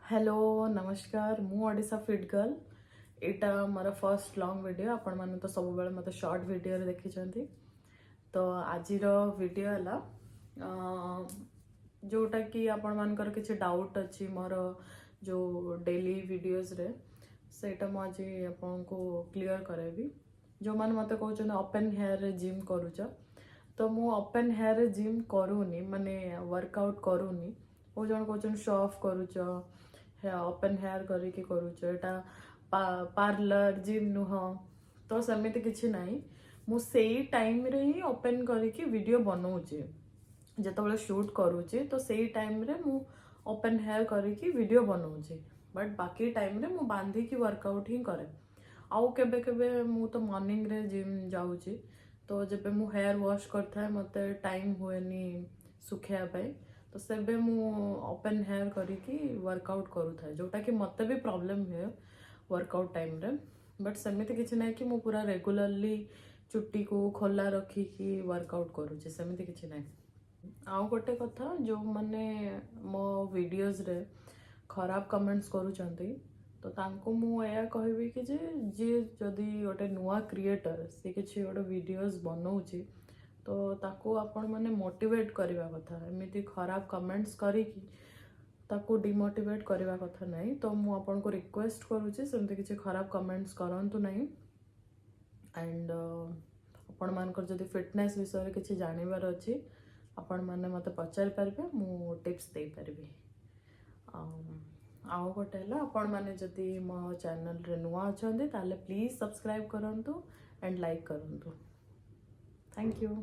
Hello नमस्कार मु Odisha fit girl एटा more first long video आपण माने तो सब बेले मते शॉर्ट वीडियो रे देखि तो आजिर वीडियो है जोटा कि आपण मानकर किसी डाउट अच्छी मोर जो डेली वीडियोस रे सेटा मु आज आपन को क्लियर करेबी जो माने मते कहउछन ओपन हेयर रे जिम करूछ तो मु ओपन हेयर रे जिम करूनी माने वर्कआउट करूनी ओ जन कहउछन शो ऑफ करूछ ओपन हेयर करके करूछ एटा पार्लर जिम नुह तो सेमिति किछि नाही मु सेई टाइम रे ही ओपन करके वीडियो बनाऊची जेतबेले शूट करूची तो सेई टाइम रे मु ओपन हेयर करके वीडियो बनाऊची बट बाकी टाइम रे मु बांधी की वर्कआउट ही करे आउ केबे केबे मु तो मॉर्निंग रे जिम जाऊची तो जेबे मु हेयर वॉश करथाय मते टाइम होएनी सुखिया पाए तो सेबे मु ओपन हेयर करके वर्कआउट करूथाय जोटा कि मते भी प्रॉब्लम है वर्कआउट टाइम रे बट सेमिति किछि नै कि मु पूरा रेगुलरली चुट्टी को खोला रखी कि वर्कआउट करूचे सेमिति किछि नै आउ गोटे कथा जो माने मो वीडियोस रे खराब कमेंट्स करूचंती तो तांको मु एया कहबी कि जे जदी गोटे नुआ क्रिएटर से किछि गोटे वीडियोस बनाउची तो ताको आपण माने मोटिवेट करबा कथा एमिति खराब कमेंट्स करिकी ताको डिमोटिवेट करबा कथा नहीं तो मु आपण को रिक्वेस्ट करूची सेमते किछि खराब कमेंट्स करंतु नहीं एंड आपण मानकर जदी फिटनेस विषय रे किछि जानिबार अछि आपण माने मते पचारि परबे मु टिप्स दे परबे आउ गोटे हला आपण माने जदी मो चैनल रे नुआ अछंदी ताले प्लीज सब्सक्राइब करंतु एंड लाइक करंतु थैंक यू।